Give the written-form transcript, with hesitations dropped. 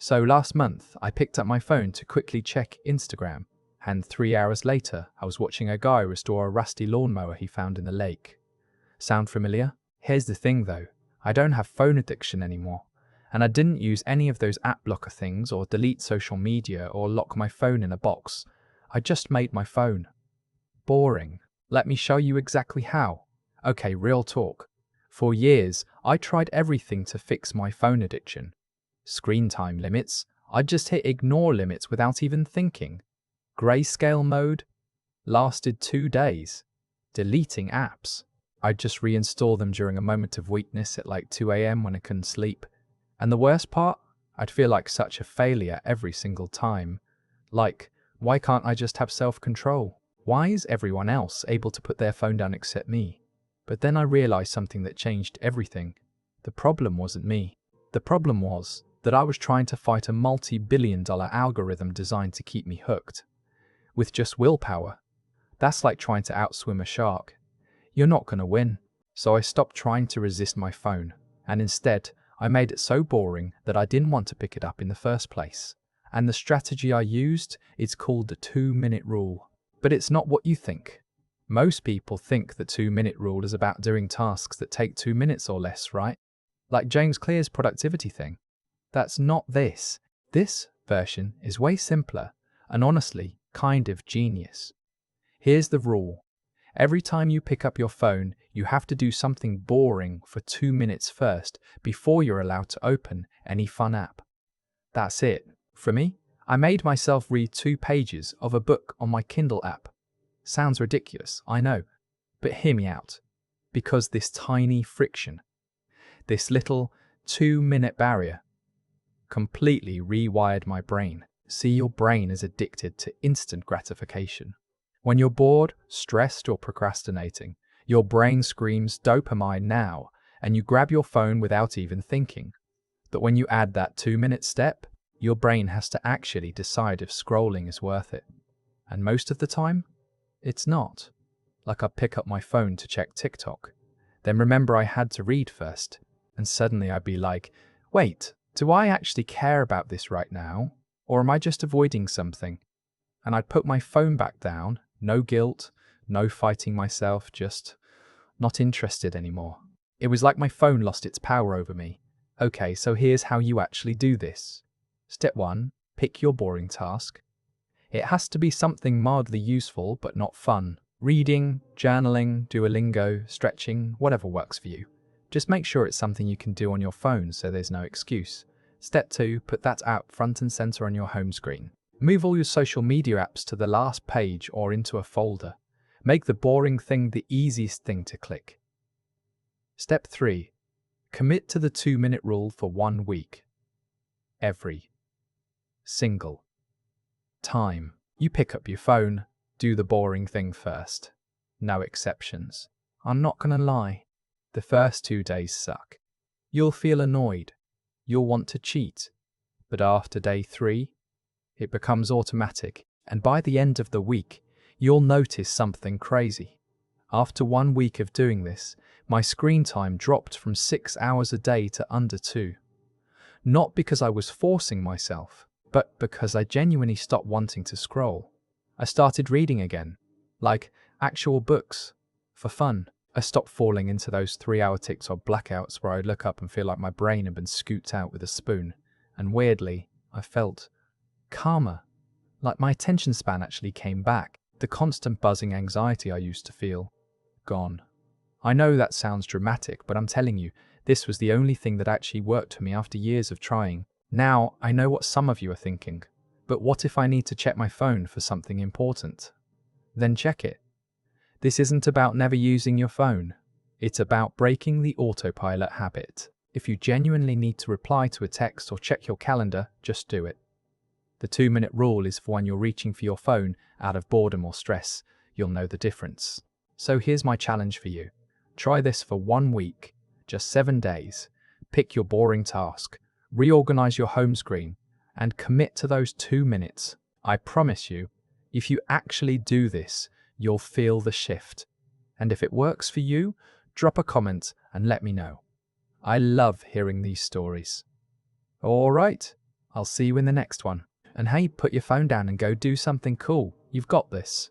So last month, I picked up my phone to quickly check Instagram, and 3 hours later, I was watching a guy restore a rusty lawnmower he found in the lake. Sound familiar? Here's the thing though, I don't have phone addiction anymore, and I didn't use any of those app blocker things or delete social media or lock my phone in a box. I just made my phone boring. Let me show you exactly how. Okay, real talk. For years, I tried everything to fix my phone addiction. Screen time limits, I'd just hit ignore limits without even thinking. Grayscale mode lasted 2 days. Deleting apps, I'd just reinstall them during a moment of weakness at like 2 a.m. when I couldn't sleep. And the worst part, I'd feel like such a failure every single time. Like, why can't I just have self-control? Why is everyone else able to put their phone down except me? But then I realized something that changed everything. The problem wasn't me. The problem was that I was trying to fight a multi-billion-dollar algorithm designed to keep me hooked. With just willpower, that's like trying to outswim a shark. You're not going to win. So I stopped trying to resist my phone, and instead, I made it so boring that I didn't want to pick it up in the first place. And the strategy I used is called the 2-minute rule. But it's not what you think. Most people think the 2-minute rule is about doing tasks that take 2 minutes or less, right? Like James Clear's productivity thing. That's not this. This version is way simpler and honestly kind of genius. Here's the rule. Every time you pick up your phone, you have to do something boring for 2 minutes first before you're allowed to open any fun app. That's it. For me, I made myself read 2 pages of a book on my Kindle app. Sounds ridiculous, I know, but hear me out. Because this tiny friction, this little 2-minute barrier, completely rewired my brain. See, your brain is addicted to instant gratification. When you're bored, stressed, or procrastinating, your brain screams dopamine now, and you grab your phone without even thinking. But when you add that 2-minute step, your brain has to actually decide if scrolling is worth it. And most of the time, it's not. Like I'd pick up my phone to check TikTok, then remember I had to read first, and suddenly I'd be like, wait, do I actually care about this right now? Or am I just avoiding something? And I'd put my phone back down, no guilt, no fighting myself, just not interested anymore. It was like my phone lost its power over me. Okay, so here's how you actually do this. Step 1, pick your boring task. It has to be something mildly useful but not fun. Reading, journaling, Duolingo, stretching, whatever works for you. Just make sure it's something you can do on your phone so there's no excuse. Step 2, put that app front and center on your home screen. Move all your social media apps to the last page or into a folder. Make the boring thing the easiest thing to click. Step 3, commit to the 2-minute rule for 1 week. Every single time you pick up your phone, do the boring thing first. No exceptions. I'm not gonna lie, the first 2 days suck. You'll feel annoyed. You'll want to cheat. But after day 3, it becomes automatic, and by the end of the week, you'll notice something crazy. After 1 week of doing this, my screen time dropped from 6 hours a day to under 2. Not because I was forcing myself, but because I genuinely stopped wanting to scroll. I started reading again, like actual books, for fun. I stopped falling into those 3-hour TikTok blackouts where I'd look up and feel like my brain had been scooped out with a spoon. And weirdly, I felt calmer, like my attention span actually came back. The constant buzzing anxiety I used to feel, gone. I know that sounds dramatic, but I'm telling you, this was the only thing that actually worked for me after years of trying. Now, I know what some of you are thinking, but what if I need to check my phone for something important? Then check it. This isn't about never using your phone. It's about breaking the autopilot habit. If you genuinely need to reply to a text or check your calendar, just do it. The 2-minute rule is for when you're reaching for your phone out of boredom or stress. You'll know the difference. So here's my challenge for you. Try this for 1 week, just 7 days. Pick your boring task, reorganize your home screen, and commit to those 2 minutes. I promise you, if you actually do this, you'll feel the shift. And if it works for you, drop a comment and let me know. I love hearing these stories. All right, I'll see you in the next one. And hey, put your phone down and go do something cool. You've got this.